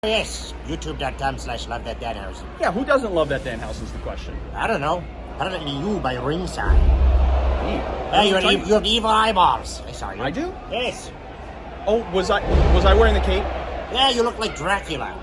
Yes, youtube.com/love that Danhausen. Yeah, who doesn't love that Danhausen is the question. I don't know. Apparently you by ringside. Me? Hey, you have evil eyeballs. I saw you. I do? Yes. Oh, was I wearing the cape? Yeah, you look like Dracula.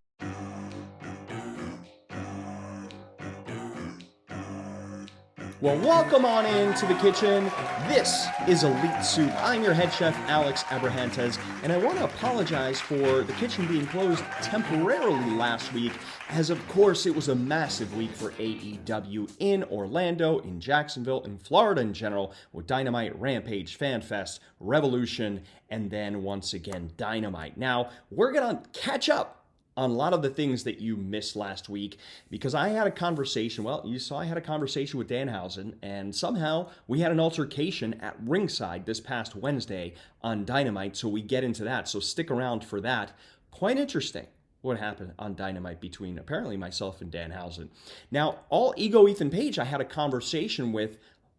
Well, welcome on into the kitchen. This is Elite Soup. I'm your head chef, Alex Abrahantes, and I want to apologize for the kitchen being closed temporarily last week, as of course it was a massive week for AEW in Orlando, in Jacksonville, in Florida in general, with Dynamite, Rampage, Fan Fest, Revolution, and then once again Dynamite. Now, we're going to catch up on a lot of the things that you missed last week, because I had a conversation, well, you saw I had a conversation with Danhausen, and somehow we had an altercation at ringside this past Wednesday on Dynamite, so we get into that, so stick around for that. Quite interesting what happened on Dynamite between apparently myself and Danhausen. Now, All Ego Ethan Page I had a conversation with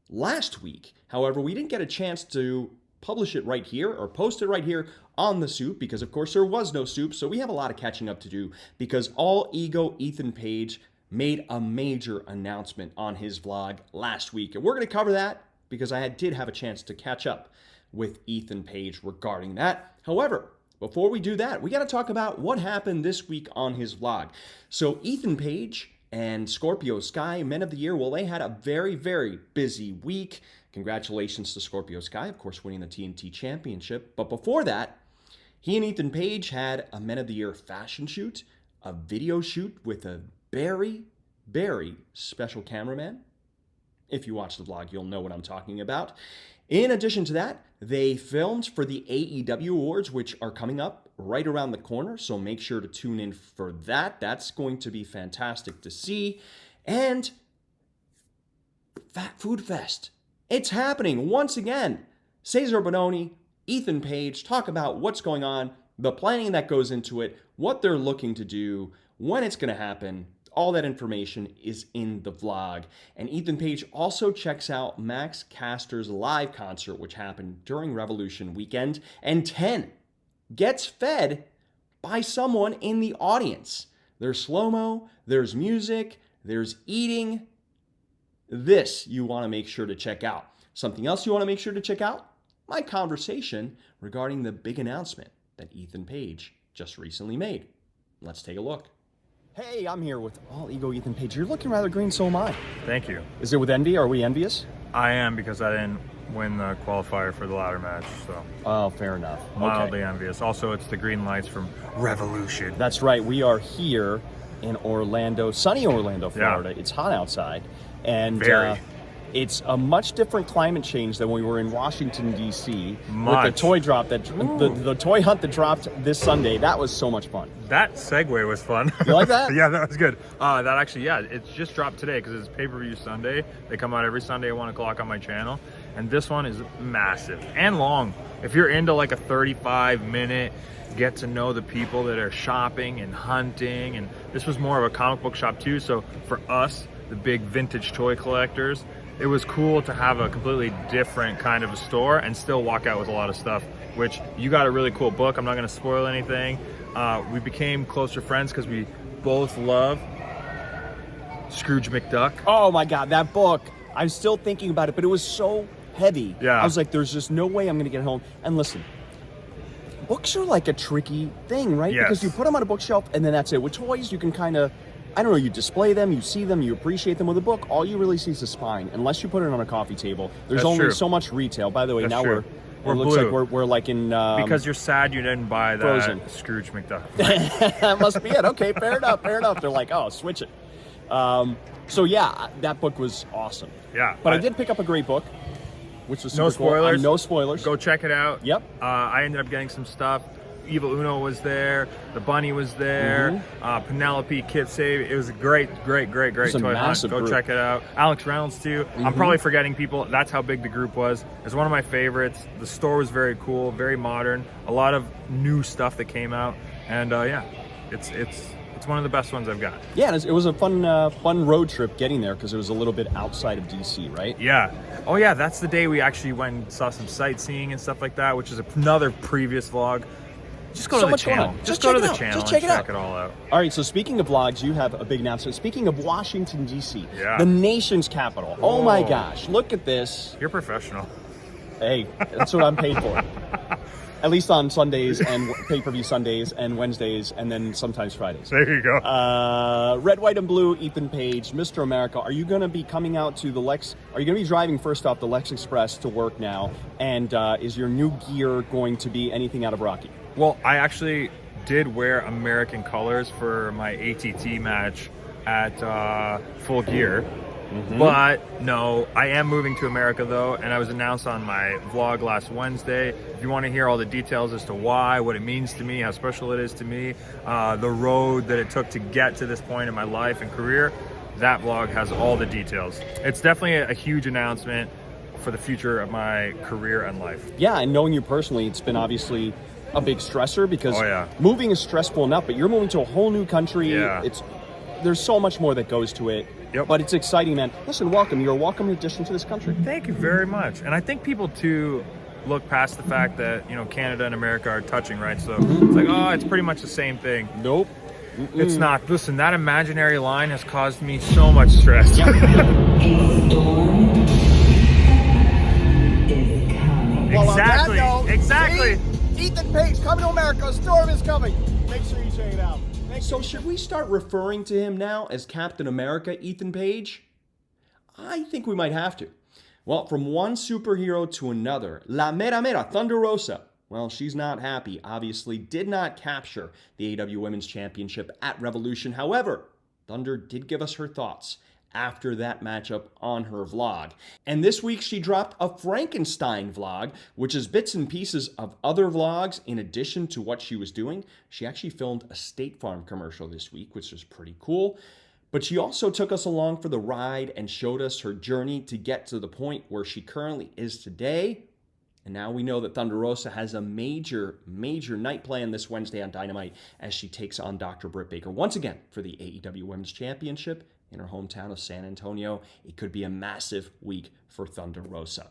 last week. However, we didn't get a chance to publish it right here or post it right here on the soup because of course there was no soup, so we have a lot of catching up to do because All Ego Ethan Page made a major announcement on his vlog last week, and we're going to cover that because I did have a chance to catch up with Ethan Page regarding that. However, before we do that, we got to talk about what happened this week on his vlog. So Ethan Page and Scorpio Sky, Men of the Year, well, they had a very, very busy week. Congratulations to Scorpio Sky, of course, winning the TNT Championship. But before that, he and Ethan Page had a Men of the Year fashion shoot, a video shoot with a very, very special cameraman. If you watch the vlog, you'll know what I'm talking about. In addition to that, they filmed for the AEW Awards, which are coming up right around the corner, so make sure to tune in for that. That's going to be fantastic to see. And Fat Food Fest. It's happening once again. Cesar Bononi, Ethan Page talk about what's going on, the planning that goes into it, what they're looking to do, when it's going to happen. All that information is in the vlog. And Ethan Page also checks out Max Caster's live concert, which happened during Revolution weekend. And 10 gets fed by someone in the audience. There's slow-mo, there's music, there's eating. This you want to make sure to check out. Something else you want to make sure to check out? My conversation regarding the big announcement that Ethan Page just recently made. Let's take a look. Hey, I'm here with All Ego Ethan Page. You're looking rather green, so am I. Thank you. Is it with envy? Are we envious? I am, because I didn't win the qualifier for the ladder match, so. Oh, fair enough. Mildly envious. Also, it's the green lights from Revolution. That's right. We are here in Orlando, sunny Orlando, Florida. Yeah. It's hot outside. And it's a much different climate change than when we were in Washington, D.C. with the toy drop that the toy hunt that dropped this Sunday. That was so much fun. That segue was fun. You like that? Yeah, that was good. That actually, yeah, it's just dropped today because it's pay-per-view Sunday. They come out every Sunday at 1 o'clock on my channel. And this one is massive and long. If you're into like a 35-minute get to know the people that are shopping and hunting, and this was more of a comic book shop too, so for us, the big vintage toy collectors, it was cool to have a completely different kind of a store and still walk out with a lot of stuff, which you got a really cool book. I'm not going to spoil anything. We became closer friends because we both love Scrooge McDuck. Oh my God, that book. I'm still thinking about it, but it was so heavy. Yeah. I was like, there's just no way I'm going to get home. And listen, books are like a tricky thing, right? Yes. Because you put them on a bookshelf and then that's it. With toys, you can kind of, I don't know, you display them, you see them, you appreciate them. With a book, all you really see is the spine, unless you put it on a coffee table. There's That's only true. so much retail. By the way, That's now true. it looks blue. like we're like in because you're sad you didn't buy that Frozen. Scrooge McDuck. That must be it. Okay, fair enough. They're like, oh, switch it. So yeah, that book was awesome. Yeah. But I did pick up a great book, which was super No spoilers. Cool. No spoilers. Go check it out. Yep. I ended up getting some stuff. Evil Uno was there. The Bunny was there. Penelope, Kit Save. It was a great toy hunt. Go check it out. Alex Reynolds too. I'm probably forgetting people. That's how big the group was. It's one of my favorites. The store was very cool, very modern. A lot of new stuff that came out, and yeah, it's one of the best ones I've got. Yeah, it was a fun road trip getting there because it was a little bit outside of DC, right? Yeah. Oh yeah, that's the day we actually went and saw some sightseeing and stuff like that, which is another previous vlog. Just go So to the much going channel. on. Just check go to it the out. channel Just and check it out. check it all out. All right, so speaking of vlogs, you have a big announcement. Speaking of Washington, D.C., Yeah. the nation's capital. Oh my Whoa. gosh, look at this. You're professional. Hey, that's what I'm paid for. At least on Sundays and pay-per-view Sundays and Wednesdays and then sometimes Fridays. There you go. Red, white, and blue, Ethan Page, Mr. America. Are you going to be coming out to the Lex? Are you going to be driving first off the Lex Express to work now? And is your new gear going to be anything out of Rocky? Well, I actually did wear American colors for my ATT match at Full Gear. But no, I am moving to America though, and I was announced on my vlog last Wednesday. If you want to hear all the details as to why, what it means to me, how special it is to me, the road that it took to get to this point in my life and career, that vlog has all the details. It's definitely a huge announcement for the future of my career and life. Yeah, and knowing you personally, it's been obviously a big stressor because Oh, yeah. moving is stressful enough, but you're moving to a whole new country. Yeah. There's so much more that goes to it. Yep. But it's exciting, man. Listen, welcome. You're a welcome addition to this country. Thank you very much. And I think people too look past the fact that, Canada and America are touching, right? So it's like, oh, it's pretty much the same thing. Nope. It's not. Listen, that imaginary line has caused me so much stress. A storm is coming. Well, on that Exactly. note, Exactly. see? Ethan Page coming to America. A storm is coming. Make sure you check it out. So should we start referring to him now as Captain America, Ethan Page? I think we might have to. Well, from one superhero to another, La Mera Mera, Thunder Rosa. Well, she's not happy. Obviously did not capture the AEW Women's Championship at Revolution. However, Thunder did give us her thoughts after that matchup on her vlog. And this week she dropped a Frankenstein vlog, which is bits and pieces of other vlogs in addition to what she was doing. She actually filmed a State Farm commercial this week, which was pretty cool. But she also took us along for the ride and showed us her journey to get to the point where she currently is today. And now we know that Thunder Rosa has a major night planned this Wednesday on Dynamite as she takes on Dr. Brit Baker once again for the AEW Women's Championship in her hometown of San Antonio. It could be a massive week for Thunder Rosa.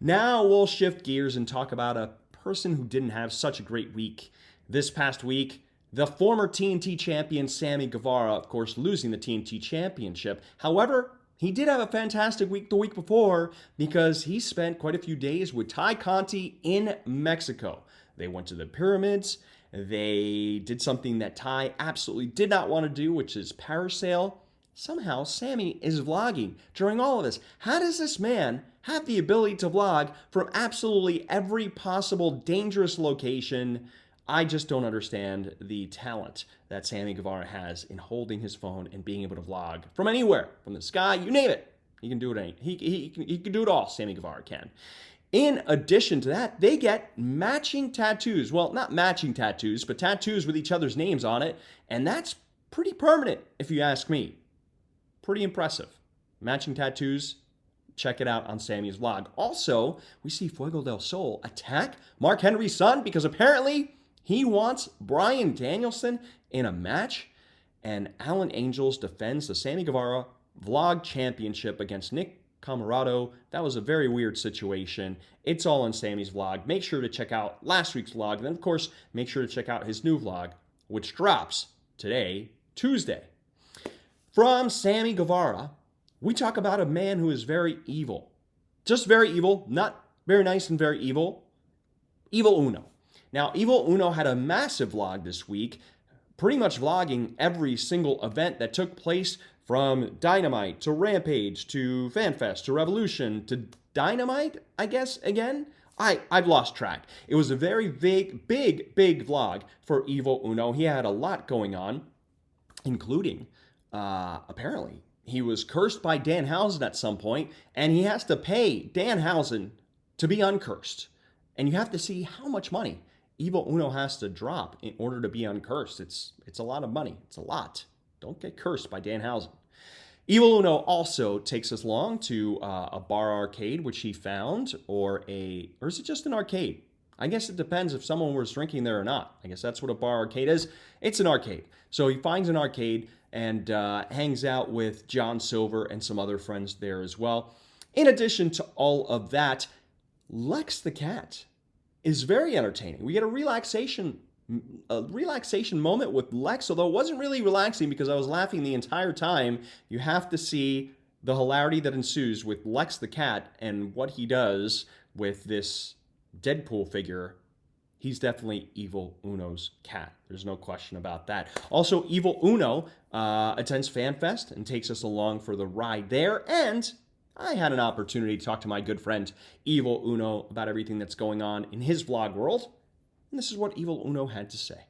Now we'll shift gears and talk about a person who didn't have such a great week this past week. The former TNT champion, Sammy Guevara, of course, losing the TNT championship. However, he did have a fantastic week the week before because he spent quite a few days with Ty Conti in Mexico. They went to the pyramids. They did something that Ty absolutely did not want to do, which is parasail. Somehow, Sammy is vlogging during all of this. How does this man have the ability to vlog from absolutely every possible dangerous location? I just don't understand the talent that Sammy Guevara has in holding his phone and being able to vlog from anywhere, from the sky, you name it. He can do it. He can do it all. Sammy Guevara can. In addition to that, they get matching tattoos. Well, not matching tattoos, but tattoos with each other's names on it, and that's pretty permanent, if you ask me. Pretty impressive. Matching tattoos. Check it out on Sammy's vlog. Also, we see Fuego del Sol attack Mark Henry's son because apparently he wants Bryan Danielson in a match, and Alan Angels defends the Sammy Guevara Vlog Championship against Nick Camarado. That was a very weird situation. It's all on Sammy's vlog. Make sure to check out last week's vlog. And then, of course, make sure to check out his new vlog, which drops today, Tuesday. From Sammy Guevara, we talk about a man who is very evil. Just very evil, not very nice and very evil. Evil Uno. Now, Evil Uno had a massive vlog this week, pretty much vlogging every single event that took place from Dynamite to Rampage to FanFest to Revolution to Dynamite, I guess, again. I've lost track. It was a very big vlog for Evil Uno. He had a lot going on, including, apparently, he was cursed by Danhausen at some point, and he has to pay Danhausen to be uncursed. And you have to see how much money Evil Uno has to drop in order to be uncursed. It's a lot of money. It's a lot. Don't get cursed by Danhausen. Evil Uno also takes us along to a bar arcade, which he found, or is it just an arcade? I guess it depends if someone was drinking there or not. I guess that's what a bar arcade is. It's an arcade. So he finds an arcade and hangs out with John Silver and some other friends there as well. In addition to all of that, Lex the Cat is very entertaining. We get a relaxation a relaxation moment with Lex, although it wasn't really relaxing because I was laughing the entire time. You have to see the hilarity that ensues with Lex the cat and what he does with this Deadpool figure. He's definitely Evil Uno's cat. There's no question about that. Also, Evil Uno attends FanFest and takes us along for the ride there. And I had an opportunity to talk to my good friend Evil Uno about everything that's going on in his vlog world. And this is what Evil Uno had to say.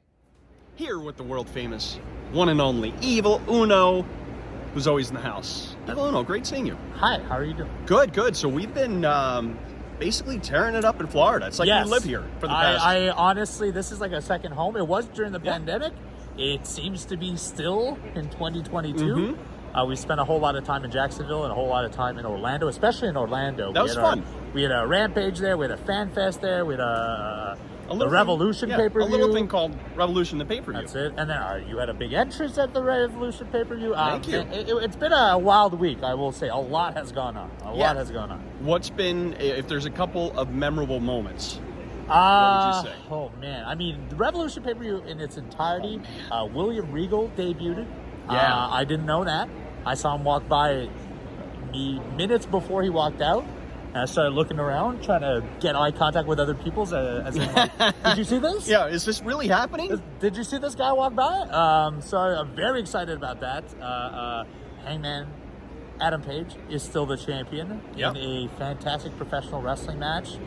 Here with the world famous, one and only Evil Uno, who's always in the house. Evil Uno, great seeing you. Hi, how are you doing? Good, good. So we've been basically tearing it up in Florida. It's like Yes. you live here for the past. I honestly, this is like a second home. It was during the pandemic. It seems to be still in 2022. We spent a whole lot of time in Jacksonville and a whole lot of time in Orlando, especially in Orlando. That was fun. We had a Rampage there. We had a Fan Fest there. We had the little Revolution thing, pay-per-view. A little thing called Revolution, the pay-per-view. That's it. And then you had a big entrance at the Revolution pay-per-view. Thank you. It's been a wild week, I will say. A lot has gone on. A lot has gone on. What's been, if there's a couple of memorable moments, what would you say? Oh, man. I mean, the Revolution pay-per-view in its entirety, William Regal debuted. Yeah. I didn't know that. I saw him walk by me minutes before he walked out. And I started looking around, trying to get eye contact with other people. As in, like, did you see this? Yeah, is this really happening? Did you see this guy walk by? So I'm very excited about that. Hangman Adam Page is still the champion in a fantastic professional wrestling match.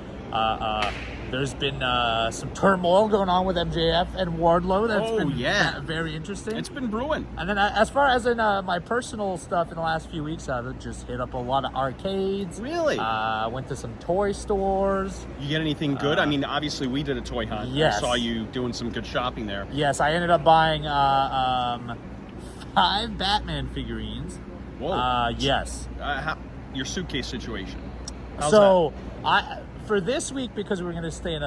There's been some turmoil going on with MJF and Wardlow. That's been very interesting. It's been brewing. And then as far as in my personal stuff in the last few weeks, I've just hit up a lot of arcades. Really? Went to some toy stores. You get anything good? I mean, obviously we did a toy hunt. Yes. I saw you doing some good shopping there. Yes, I ended up buying 5 Batman figurines. Whoa. Yes. Your suitcase situation. How's So for this week, because we're going to stay in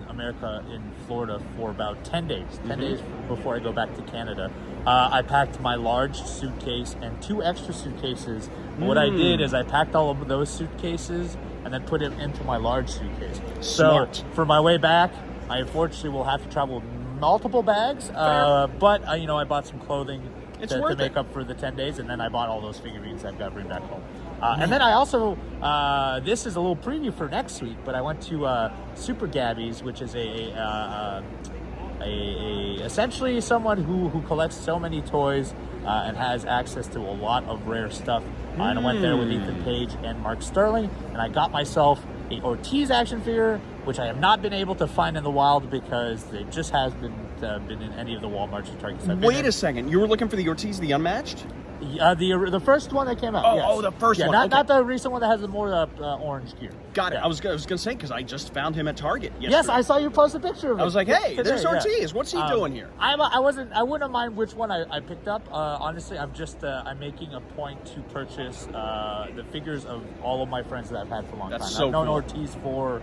America, in Florida, for about 10 days. 10 days before I go back to Canada. I packed my large suitcase and 2 extra suitcases. What I did is I packed all of those suitcases and then put it into my large suitcase. Smart. So for my way back, I unfortunately will have to travel with multiple bags. But I bought some clothing to make up for the 10 days, and then I bought all those figurines I've got to bring back home. And then I also, this is a little preview for next week, but I went to Super Gabby's, which is essentially someone who collects so many toys and has access to a lot of rare stuff. And I went there with Ethan Page and Mark Sterling, and I got myself a Ortiz action figure, which I have not been able to find in the wild because it just hasn't been in any of the Walmarts or Targets I've been in. Wait a second. You were looking for the Ortiz, the unmatched? The first one that came out. The first one. Not the recent one that has the more orange gear. Got it. Yeah. I was going to say, because I just found him at Target yesterday. Yes, I saw you post a picture of it. I was like, hey, today, there's Ortiz. What's he doing here? I wouldn't mind which one I picked up. Honestly, I'm making a point to purchase the figures of all of my friends that I've had for a long time. So I've known cool. Ortiz for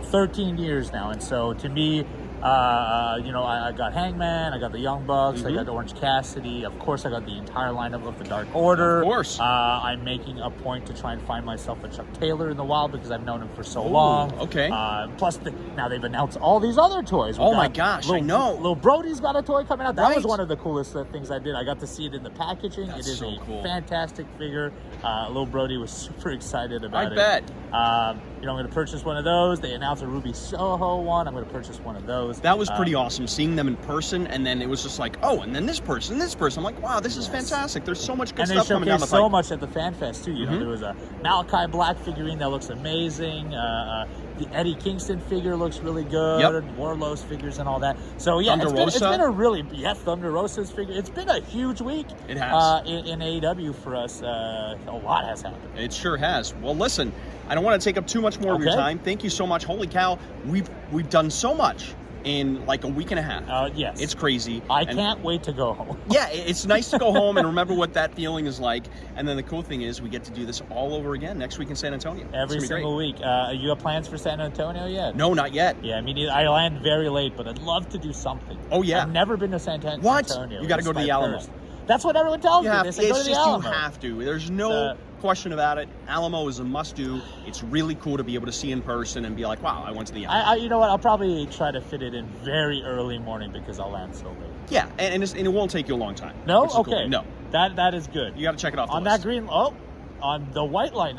13 years now, and so to me, I got Hangman, I got the Young Bucks, I got Orange Cassidy, of course I got the entire lineup of the Dark Order. Of course. I'm making a point to try and find myself a Chuck Taylor in the wild because I've known him for so long. Okay. Plus, now they've announced all these other toys. Oh my gosh, I know. Little Brody's got a toy coming out. That was Right. one of the coolest things I did. I got to see it in the packaging. That's it is so a cool. fantastic figure. Little Brody was super excited about it. I bet. I'm going to purchase one of those. They announced a Ruby Soho one. I'm going to purchase one of those. That was pretty awesome, seeing them in person, and then it was just like, oh, and then this person. I'm like, wow, this is fantastic. There's so much good And they stuff coming down the showcased pipe. so much at the Fan Fest, too. You know, there was a Malachi Black figurine that looks amazing. The Eddie Kingston figure looks really good. Yep. Warlow's figures and all that. So, yeah, Thunder it's Rosa. been a really... Yeah, Thunder Rosa's figure. It's been a huge week. It has. In AEW for us. A lot has happened. It sure has. Well, listen, I don't want to take up too much more of your time. Thank you so much. Holy cow, we've done so much in like a week and a half. Yes. It's crazy. I can't wait to go home. Yeah, it's nice to go home and remember what that feeling is like. And then the cool thing is we get to do this all over again next week in San Antonio. Every single week. You have plans for San Antonio yet? No, not yet. Yeah, I mean, I land very late, but I'd love to do something. Oh, yeah. I've never been to San Antonio. What? You got to go to the Alamo. That's what everyone tells me. They say, It's go to the just Alamo. you have to. There's no question about it. Alamo is a must-do. It's really cool to be able to see in person and be like, wow, I went to the Alamo. You know what? I'll probably try to fit it in very early morning because I'll land so late. Yeah, and it won't take you a long time. No? which is cool. Okay. No. That is good. You got to check it off the On list. that green... Oh, on the white line.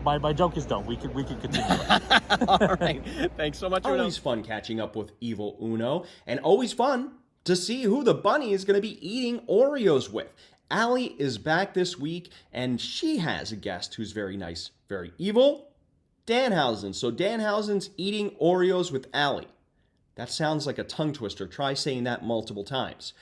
My joke is done. We could continue. All right. Thanks so much. Always fun catching up with Evil Uno, and always fun to see who the bunny is going to be eating Oreos with. Allie is back this week, and she has a guest who's very nice, very evil, Danhausen. So Danhausen's eating Oreos with Allie. That sounds like a tongue twister. Try saying that multiple times.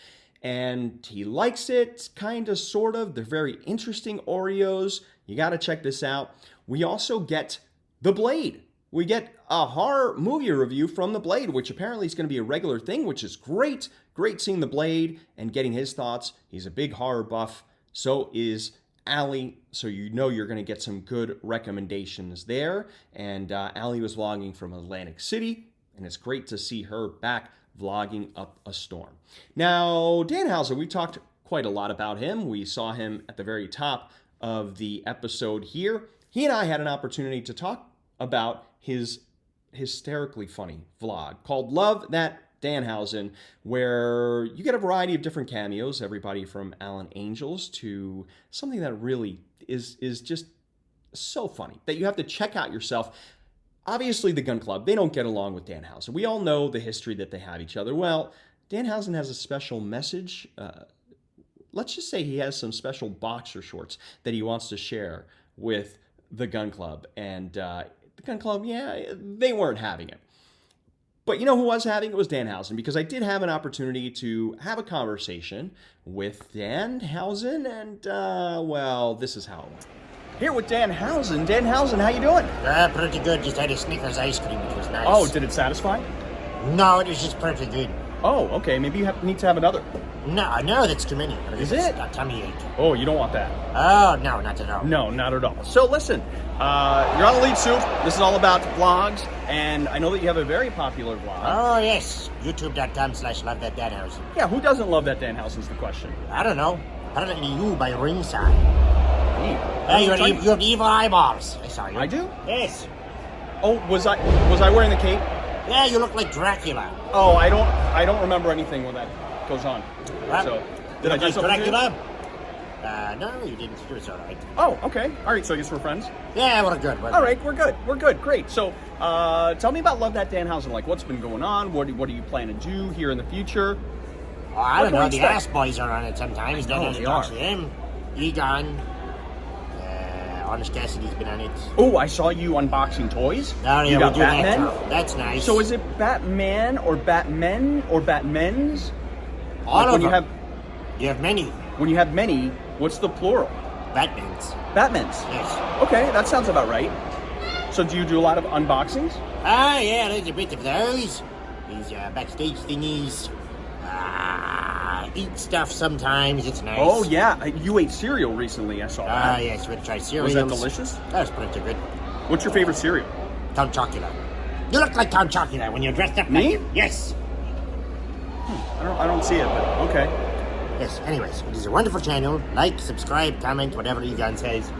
And he likes it, kind of, sort of. They're very interesting Oreos. You got to check this out. We also get The Blade. We get a horror movie review from The Blade, which apparently is going to be a regular thing, which is great. Great seeing The Blade and getting his thoughts. He's a big horror buff. So is Allie. So you know you're going to get some good recommendations there. And Allie was vlogging from Atlantic City, and it's great to see her back vlogging up a storm. Now, Danhausen, we talked quite a lot about him. We saw him at the very top of the episode here. He and I had an opportunity to talk about his hysterically funny vlog called That Danhausen, where you get a variety of different cameos, everybody from Alan Angels to something that really is just so funny that you have to check out yourself. Obviously, the Gun Club, they don't get along with Danhausen. We all know the history that they have each other. Well, Danhausen has a special message. Let's just say he has some special boxer shorts that he wants to share with the Gun Club. And the Gun Club, yeah, they weren't having it. But you know who was having it? Was Danhausen, because I did have an opportunity to have a conversation with Danhausen, and, well, this is how it went. Here with Danhausen. Danhausen, how you doing? Pretty good. Just had a Snickers ice cream, which was nice. Oh, did it satisfy? No, it was just pretty good. Oh, okay. Maybe you need to have another. No, that's too many. Is it? A tummy ache. Oh, you don't want that. Oh, no, not at all. No, not at all. So listen, you're on Elite Soup. This is all about vlogs, and I know that you have a very popular vlog. Oh, yes. YouTube.com/love That Danhausen. Yeah, who doesn't love That Danhausen is the question. I don't know. Apparently you by ringside. Me? Hey, you have evil eyeballs. I saw you. I do? Yes. Oh, was I wearing the cape? Yeah, you look like Dracula. Oh, I don't remember anything when that goes on. What? So, did I do like something to you? Dracula? No, you didn't. It was all right. Oh, okay. All right, so I guess we're friends? Yeah, we're good. All right, we're good. We're good. Great. So, tell me about Love That Danhausen. Like, what's been going on? What do you plan to do here in the future? Oh, I don't What know. can we The expect? ass boys are on it sometimes. Don't Oh, know they to talk are. to him. Egon. Honest Cassidy's been on it. Oh, I saw you unboxing toys. Oh, yeah, you we got do Batman? that too. That's nice. So is it Batman or Batmen or Batmen's? all Like of when them? you have You have many. when you have many, what's the plural? Batmans. Batmen's. Yes. Okay, that sounds about right. So do you do a lot of unboxings? Ah, yeah, there's a bit of those. These backstage thingies. Eat stuff sometimes. It's nice. Oh yeah, you ate cereal recently. I saw Ah, that. yes, we'll try cereals. Was that delicious? That was pretty good. What's your favorite cereal? Count Chocula. You look like Count Chocula when you're dressed up. Me? Like, yes. I don't see it, but okay. Yes, anyways, it is a wonderful channel. Like, subscribe, comment, whatever Egon says.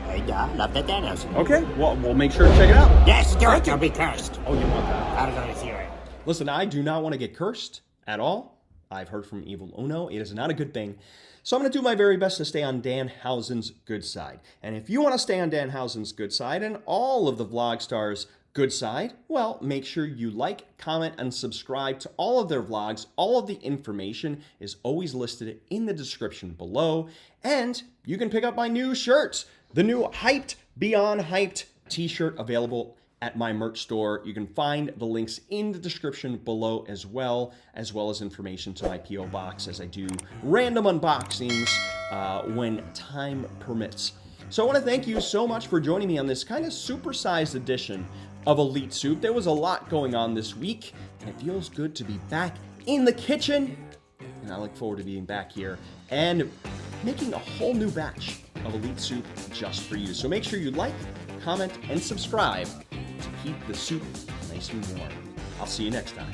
And love That Danhausen. Okay, well we'll make sure to check it out. Yes, do it. You'll be cursed. Oh, you want that? I don't want to see it. Listen, I do not want to get cursed at all. I've heard from Evil Uno. It is not a good thing. So I'm going to do my very best to stay on Danhausen's good side. And if you want to stay on Danhausen's good side and all of the vlog stars' good side, well, make sure you like, comment, and subscribe to all of their vlogs. All of the information is always listed in the description below. And you can pick up my new shirts, the new Hyped Beyond Hyped t-shirt available at my merch store. You can find the links in the description below as well as information to my P.O. box as I do random unboxings when time permits. So I want to thank you so much for joining me on this kind of supersized edition of Elite Soup. There was a lot going on this week, and it feels good to be back in the kitchen. And I look forward to being back here and making a whole new batch of Elite Soup just for you. So make sure you like, comment, and subscribe to keep the soup nice and warm. I'll see you next time.